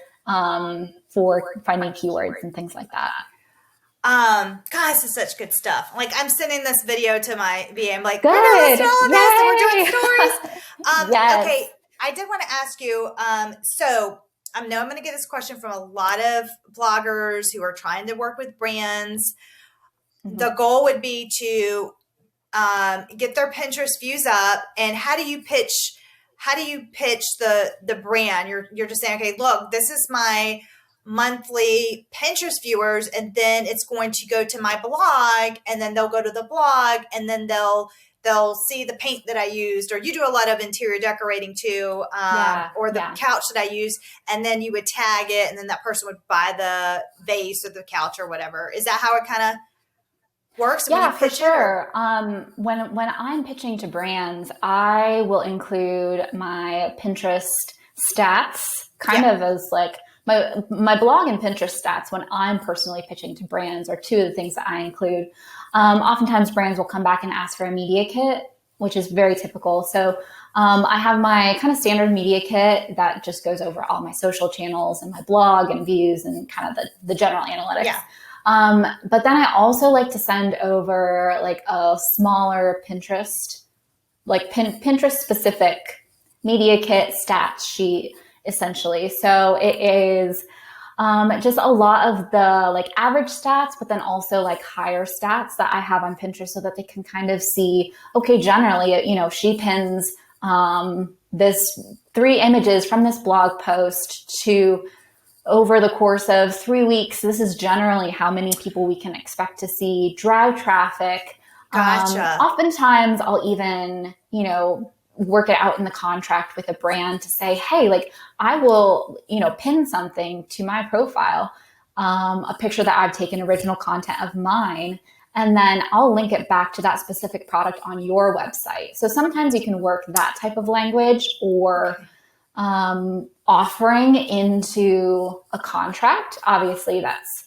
for finding keywords and things like that. God, this is such good stuff. Like I'm sending this video to my VA. I'm like, good. We're gonna listen to all of this and we're doing stories. Yes. Okay, I did want to ask you, so I know I'm going to get this question from a lot of bloggers who are trying to work with brands. Mm-hmm. The goal would be to get their Pinterest views up. And how do you pitch the brand? You're just saying, okay, look, this is my monthly Pinterest viewers, and then it's going to go to my blog, and then they'll go to the blog, and then they'll see the paint that I used, or you do a lot of interior decorating too, or the couch that I use, and then you would tag it, and then that person would buy the vase or the couch or whatever. Is that how it kind of works? Yeah, for sure. When I'm pitching to brands, I will include my Pinterest stats kind of as like my blog and Pinterest stats when I'm personally pitching to brands are two of the things that I include. Oftentimes brands will come back and ask for a media kit, which is very typical. So I have my kind of standard media kit that just goes over all my social channels and my blog and views and kind of the general analytics. Yeah. But then I also like to send over like a smaller Pinterest, like Pinterest specific media kit stats sheet, essentially. So it is just a lot of the like average stats, but then also like higher stats that I have on Pinterest so that they can kind of see, okay, generally, she pins this 3 images from this blog post to over the course of 3 weeks. This is generally how many people we can expect to see, drive traffic. Gotcha. Oftentimes I'll even, work it out in the contract with a brand to say, hey, like I will, pin something to my profile, a picture that I've taken, original content of mine, and then I'll link it back to that specific product on your website. So sometimes you can work that type of language or offering into a contract. Obviously that's,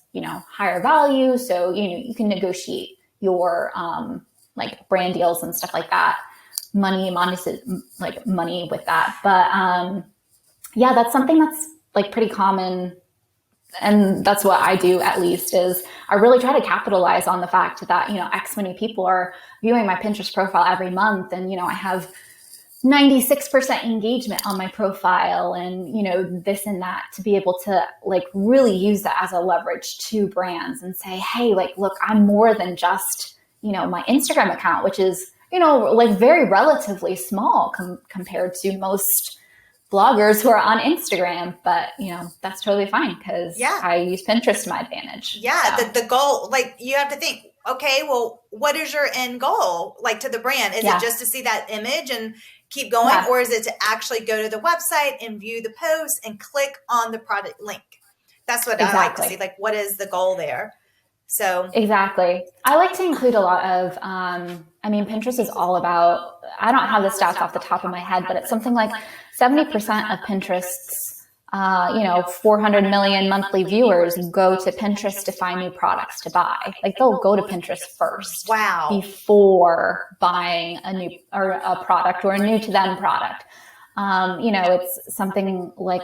higher value. So, you can negotiate your like brand deals and stuff like that. Money with that. But that's something that's like pretty common. And that's what I do, at least, is I really try to capitalize on the fact that, X many people are viewing my Pinterest profile every month. And, I have 96% engagement on my profile and, this and that, to be able to like really use that as a leverage to brands and say, hey, like, look, I'm more than just, my Instagram account, which is, like very relatively small compared to most bloggers who are on Instagram, but that's totally fine because I use Pinterest to my advantage. Yeah. So. The goal, like you have to think, okay, well, what is your end goal? Like to the brand, is it just to see that image and keep going? Yeah. Or is it to actually go to the website and view the post and click on the product link? That's what I like to see. Like, what is the goal there? So exactly. I like to include a lot of, Pinterest is all about, I don't have the stats off the top of my head, but it's something like 70% of Pinterest's, 400 million monthly viewers go to Pinterest to find new products to buy. Like they'll go to Pinterest first. Wow. Before buying a new or a product or a new to them product. It's something like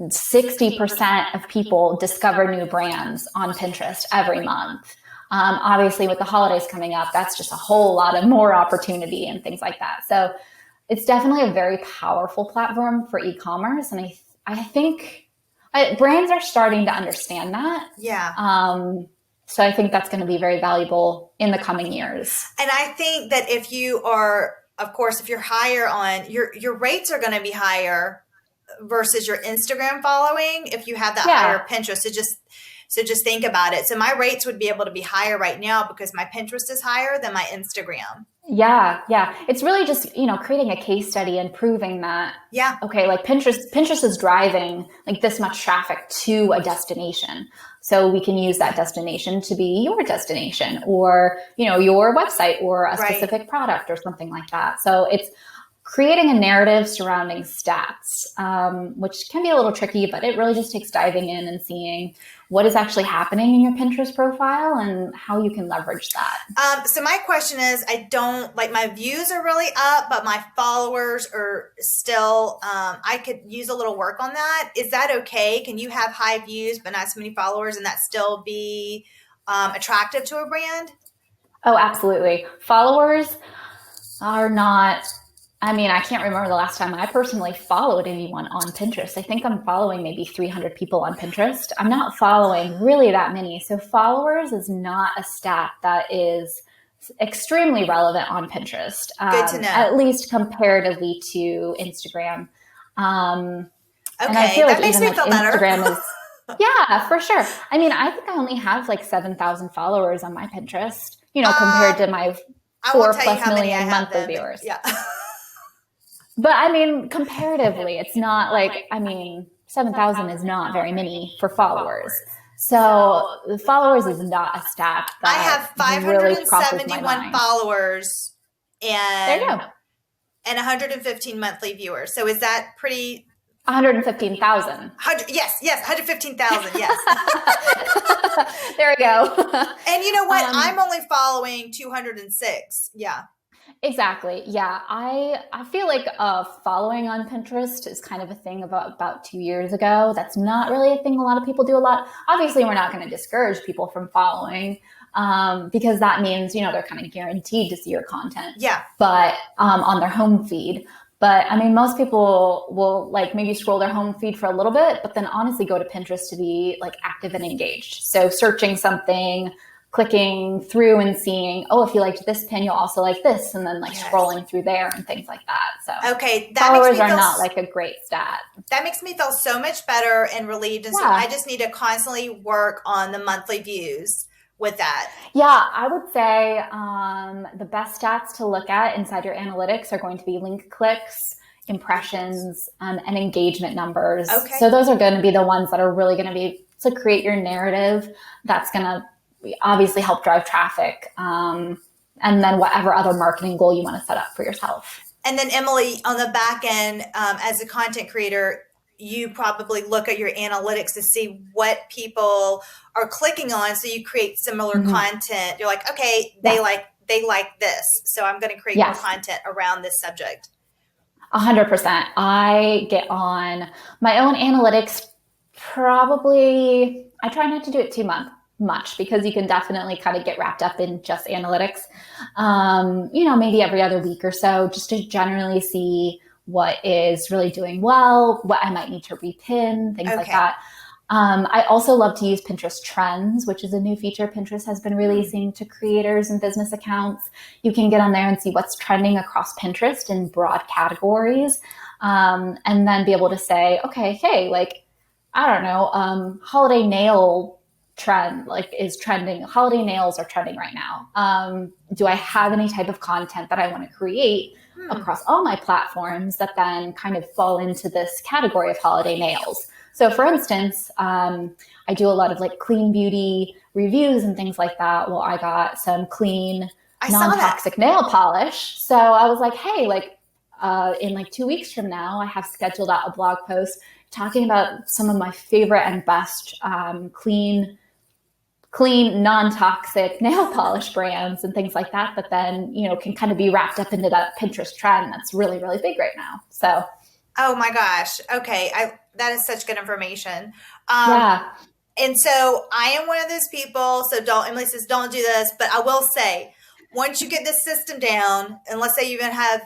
60% of people discover new brands on Pinterest every month. Obviously with the holidays coming up, that's just a whole lot of more opportunity and things like that. So it's definitely a very powerful platform for e-commerce. And I think brands are starting to understand that. Yeah. So I think that's going to be very valuable in the coming years. And I think that if you are, of course, if you're higher on your rates are going to be higher versus your Instagram following if you have that higher Pinterest. So just think about it. So my rates would be able to be higher right now because my Pinterest is higher than my Instagram. Yeah. It's really just, creating a case study and proving that, okay, like Pinterest is driving like this much traffic to a destination. So we can use that destination to be your destination or, your website or a specific product or something like that. So it's creating a narrative surrounding stats, which can be a little tricky, but it really just takes diving in and seeing what is actually happening in your Pinterest profile and how you can leverage that. So my question is, I don't like my views are really up, but my followers are still, I could use a little work on that. Is that okay? Can you have high views, but not so many followers and that still be attractive to a brand? Oh, absolutely. Followers are not, I can't remember the last time I personally followed anyone on Pinterest. I think I'm following maybe 300 people on Pinterest. I'm not following really that many. So followers is not a stat that is extremely relevant on Pinterest. Good to know. At least comparatively to Instagram. Okay, and I feel that makes me feel better. Instagram is, yeah, for sure. I think I only have like 7,000 followers on my Pinterest, compared to my 4+ million monthly viewers. Yeah. But comparatively, it's not like, 7,000 is not very many for followers. So the followers is not a stat that I have 571 followers and, there you go. And 115 monthly viewers. So is that pretty? 115,000. Yes, 115,000. Yes. There we go. And you know what? I'm only following 206. Yeah. Exactly. Yeah. I feel like following on Pinterest is kind of a thing about 2 years ago. That's not really a thing a lot of people do a lot. Obviously, we're not going to discourage people from following because that means, they're kind of guaranteed to see your content. Yeah. But on their home feed. But most people will like maybe scroll their home feed for a little bit, but then honestly go to Pinterest to be like active and engaged. So searching something, clicking through and seeing, oh, if you liked this pin, you'll also like this, and then scrolling through there and things like that. So okay, followers are not like a great stat. That makes me feel so much better and relieved. And so I just need to constantly work on the monthly views with that. Yeah, I would say the best stats to look at inside your analytics are going to be link clicks, impressions, and engagement numbers. Okay. So those are going to be the ones that are really going to be to create your narrative. That's going to obviously help drive traffic, and then whatever other marketing goal you want to set up for yourself. And then Emily, on the back end, as a content creator, you probably look at your analytics to see what people are clicking on. So you create similar content. You're like, okay, they like this. So I'm going to create more content around this subject. 100%. I get on my own analytics. Probably, I try not to do it too much because you can definitely kind of get wrapped up in just analytics. Maybe every other week or so, just to generally see what is really doing well, what I might need to repin, things like that. I also love to use Pinterest Trends, which is a new feature Pinterest has been releasing to creators and business accounts. You can get on there and see what's trending across Pinterest in broad categories, and then be able to say, okay, hey, like, I don't know, holiday nail trend is trending. Holiday nails are trending right now. Do I have any type of content that I want to create across all my platforms that then kind of fall into this category of holiday nails? So for instance, I do a lot of like clean beauty reviews and things like that. Well, I got some clean, non-toxic nail polish. So I was like, hey, in like 2 weeks from now, I have scheduled out a blog post talking about some of my favorite and best clean, non-toxic nail polish brands and things like that then, can kind of be wrapped up into that Pinterest trend that's really, really big right now. So. Oh my gosh. Okay. That is such good information. And so I am one of those people. So Emily says, don't do this, but I will say, once you get this system down, and let's say you even have,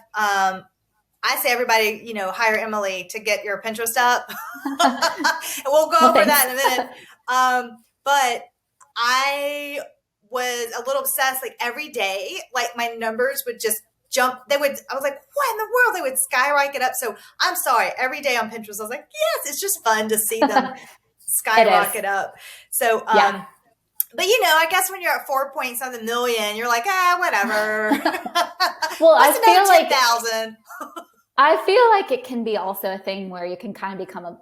I say everybody, hire Emily to get your Pinterest up. And we'll go Well, over thanks. that in a minute. But I was a little obsessed, like every day, like my numbers would just jump. I was like, what in the world? They would skyrocket up. So I'm sorry, every day on Pinterest, I was like, yes, it's just fun to see them skyrocket up. So, Yeah. but I guess when you're at 4 point something million, you're like, whatever. Well, I feel like 10,000. I feel like it can be also a thing where you can kind of become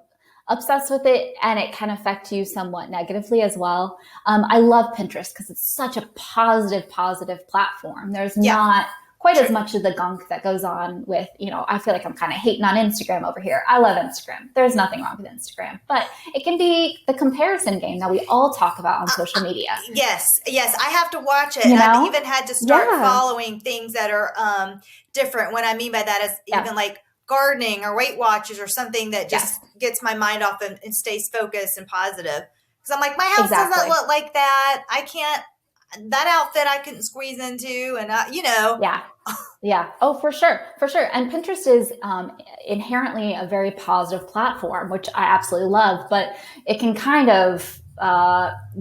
obsessed with it, and it can affect you somewhat negatively as well. I love Pinterest because it's such a positive platform. There's not quite as much of the gunk that goes on with, I feel like I'm kind of hating on Instagram over here. I love Instagram. There's nothing wrong with Instagram, but it can be the comparison game that we all talk about on social media. Yes. I have to watch it. And I've even had to start following things that are different. What I mean by that is even like gardening or Weight Watchers or something that just gets my mind off and stays focused and positive. Because I'm like, my house doesn't look like that. I can't, that outfit I couldn't squeeze into, and Yeah. Oh, for sure. And Pinterest is inherently a very positive platform, which I absolutely love, but it can kind of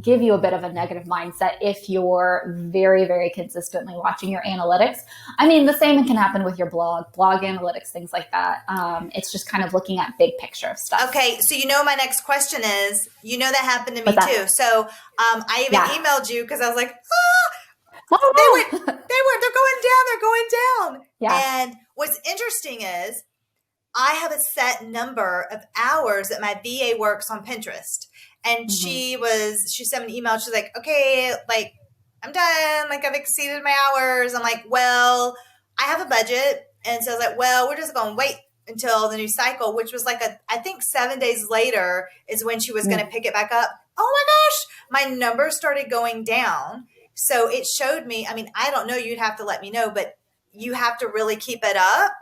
give you a bit of a negative mindset if you're very, very consistently watching your analytics. I mean, the same can happen with your blog analytics, things like that. It's just kind of looking at big picture of stuff. Okay. So, my next question is, that happened to me too. So, I even emailed you because I was like, they're going down. Yeah. And what's interesting is I have a set number of hours that my VA works on Pinterest. And she sent me an email. She's like, okay, like I'm done. Like I've exceeded my hours. I'm like, well, I have a budget. And so I was like, well, we're just going to wait until the new cycle, which was like I think 7 days later is when she was going to pick it back up. Oh my gosh, my numbers started going down. So it showed me, I mean, I don't know, you'd have to let me know, but you have to really keep it up.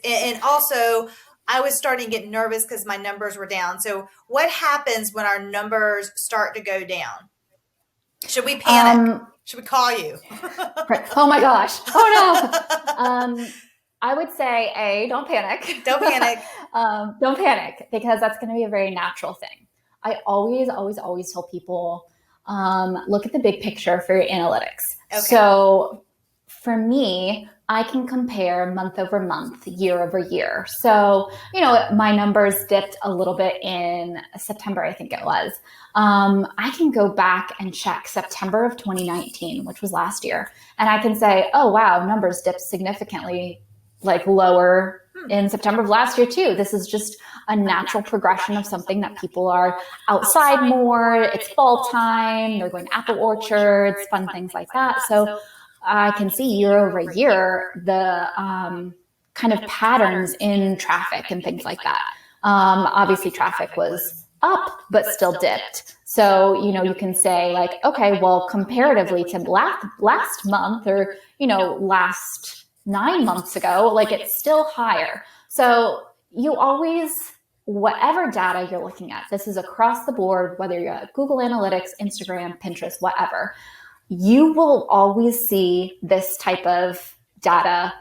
And also I was starting to get nervous because my numbers were down. So what happens when our numbers start to go down? Should we panic? Should we call you? Oh my gosh. Oh no. I would say, don't panic. Don't panic. Don't panic, because that's going to be a very natural thing. I always tell people, look at the big picture for your analytics. Okay. So for me, I can compare month over month, year over year. So, my numbers dipped a little bit in September, I think it was. I can go back and check September of 2019, which was last year. And I can say, oh, wow, numbers dipped significantly lower in September of last year too. This is just a natural progression of something that people are outside more. It's fall time. They're going to apple orchards, fun things like that. So I can see year over year the kind of patterns in traffic and things like that. Obviously traffic was up, but still dipped. So, you can say okay, well, comparatively to last month or, last 9 months ago, it's still higher. So you always, whatever data you're looking at, this is across the board, whether you're at Google Analytics, Instagram, Pinterest, whatever, you will always see this type of data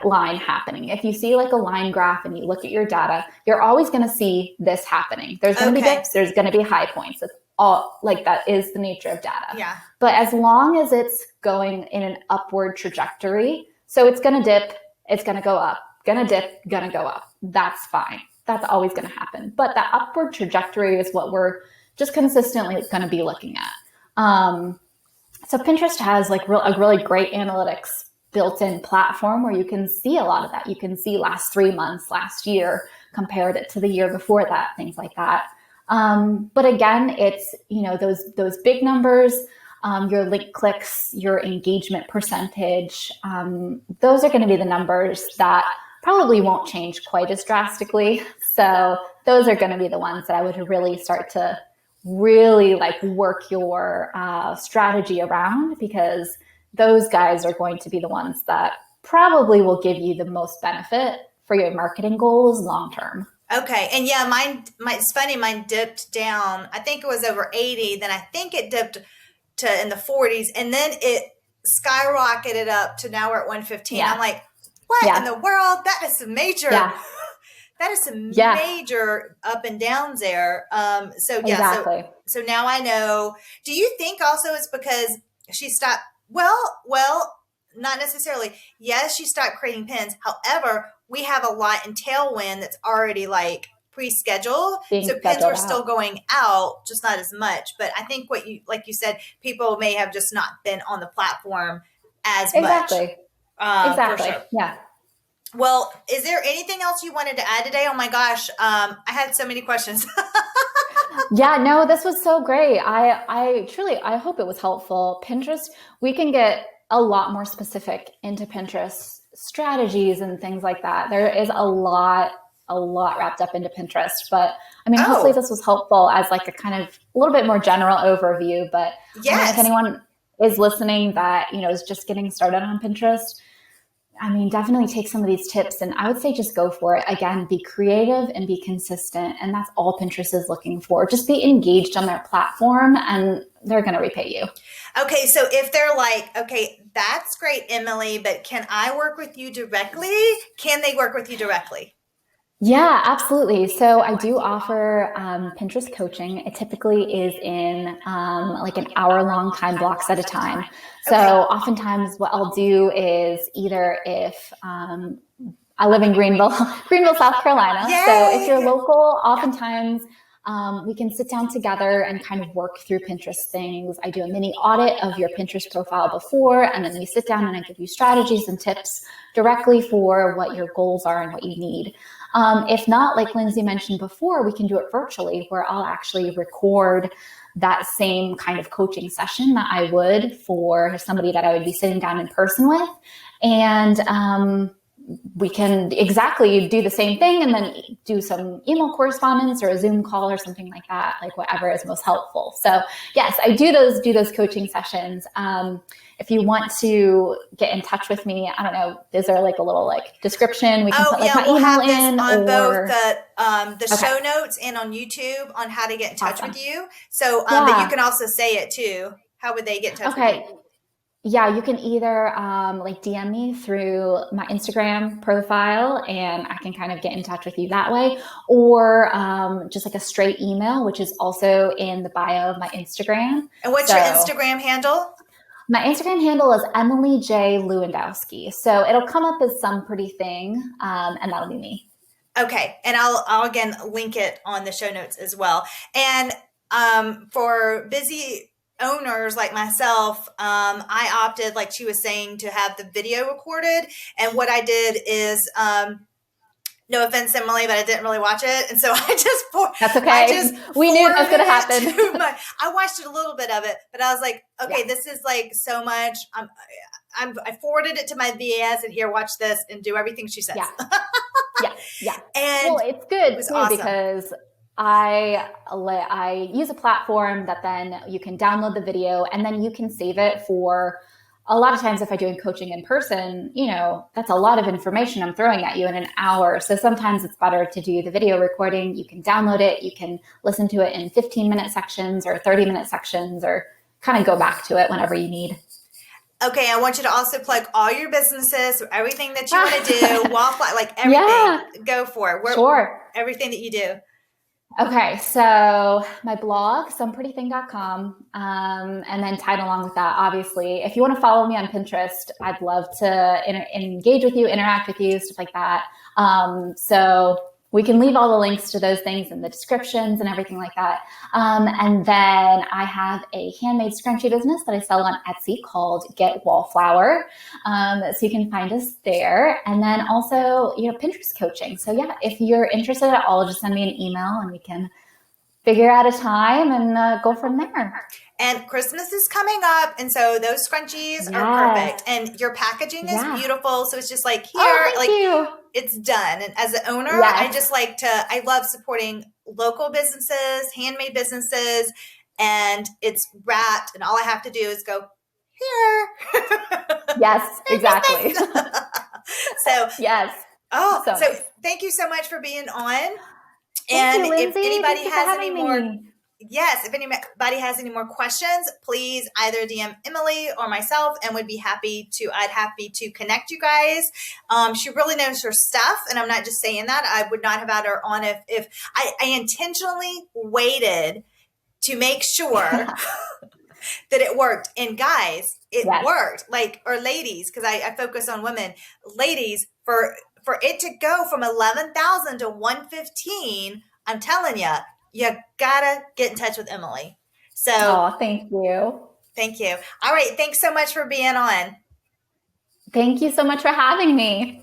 line happening. If you see a line graph and you look at your data, you're always going to see this happening. There's going to be dips, there's going to be high points. It's all that is the nature of data. Yeah. But as long as it's going in an upward trajectory, so it's going to dip, it's going to go up, going to dip, going to go up. That's fine. That's always going to happen. But that upward trajectory is what we're just consistently going to be looking at. So Pinterest has a really great analytics built-in platform where you can see a lot of that. You can see last 3 months, last year, compared it to the year before that, things like that. But again, it's, those big numbers, your link clicks, your engagement percentage, those are going to be the numbers that probably won't change quite as drastically. So those are going to be the ones that I would really start to work your strategy around, because those guys are going to be the ones that probably will give you the most benefit for your marketing goals long term. Okay. And yeah, it's funny, mine dipped down. I think it was over 80. Then I think it dipped to in the 40s, and then it skyrocketed up to now we're at 115. Yeah. I'm like, what in Yeah. the world? That is some major, Yeah. that is some Yeah. major up and downs there. So yeah, Exactly. so now I know. Do you think also it's because she stopped? Well, not necessarily. Yes, she stopped creating pins. However, we have a lot in Tailwind that's already like pre-scheduled. Being So pins were scheduled still out. going out, just not as much. But I think like you said, people may have just not been on the platform as much. Exactly. For Exactly. sure. Yeah. Well, is there anything else you wanted to add today? Oh my gosh, I had so many questions. Yeah, no, this was so great. I truly, I hope it was helpful. Pinterest, we can get a lot more specific into Pinterest strategies and things like that. There is a lot wrapped up into Pinterest, but I mean, hopefully Oh, this was helpful as like a kind of a little bit more general overview. But I mean, if yes. anyone is listening that, is just getting started on Pinterest, I mean, definitely take some of these tips and I would say just go for it. Again, be creative and be consistent. And that's all Pinterest is looking for. Just be engaged on their platform and they're going to repay you. Okay, so if they're like, okay, that's great, Emily, but can I work with you directly? Can they work with you directly? Yeah, absolutely. So I do offer Pinterest coaching. It typically is in like an hour-long time blocks at a time. So oftentimes what I'll do is either if I live in Greenville, Greenville, South Carolina. Yay! So if you're local, oftentimes we can sit down together and kind of work through Pinterest things. I do a mini audit of your Pinterest profile before, and then we sit down and I give you strategies and tips directly for what your goals are and what you need. If not, like Lindsey mentioned before, we can do it virtually where I'll actually record that same kind of coaching session that I would for somebody that I would be sitting down in person with. And we can exactly do the same thing and then do some email correspondence or a Zoom call or something like that, like whatever is most helpful. So yes, I do those coaching sessions. If you want to get in touch with me, I don't know, is there like a little like description? We can put like my we'll email have this in on or both the show notes and on YouTube on how to get in touch with you. So, Yeah. but you can also say it too. How would they get in touch with you? Yeah, you can either like DM me through my Instagram profile and I can kind of get in touch with you that way, or just like a straight email, which is also in the bio of my Instagram. And what's your Instagram handle? My Instagram handle is Emily J. Lewandowski. So it'll come up as some pretty thing, and that'll be me. Okay. And I'll again link it on the show notes as well. And for busy owners like myself, I opted, like she was saying, to have the video recorded. And what I did is, no offense, Emily, but I didn't really watch it. And so I just That's okay. We knew that was going to happen. I watched a little bit of it, but I was like, okay, this is like so much. I forwarded it to my VAS and here, watch this and do everything she says. Yeah. And well, it's good too awesome. because I use a platform that then you can download the video and then you can save it for a lot of times. If I'm doing coaching in person, that's a lot of information I'm throwing at you in an hour. So sometimes it's better to do the video recording. You can download it. You can listen to it in 15-minute sections or 30-minute sections or kind of go back to it whenever you need. Okay, I want you to also plug all your businesses, everything that you want to do, Wallflower, like everything. Go for it. Sure. Everything that you do. Okay, so my blog, someprettything.com, and then tied along with that, obviously, if you want to follow me on Pinterest, I'd love to engage with you, interact with you, stuff like that. So we can leave all the links to those things in the descriptions and everything like that. And then I have a handmade scrunchie business that I sell on Etsy called Get Wallflower. So you can find us there. And then also, Pinterest coaching. So yeah, if you're interested at all, just send me an email and we can figure out a time and go from there. And Christmas is coming up, and so those scrunchies are perfect. And your packaging is beautiful, so it's just like here, thank you. It's done. And as an owner, I just I love supporting local businesses, handmade businesses, and it's wrapped, and all I have to do is go here. Yes, exactly. So yes. So thank you so much for being on. Thank you, Lindsey. If anybody has any more yes, if anybody has any more questions, please either DM Emily or myself, and I'd happy to connect you guys. She really knows her stuff, and I'm not just saying that. I would not have had her on if I intentionally waited to make sure that it worked. And guys, it worked. Or ladies, because I focus on women. Ladies, for it to go from 11,000 to 115, I'm telling you, you gotta get in touch with Emily. So, thank you. Thank you. All right. Thanks so much for being on. Thank you so much for having me.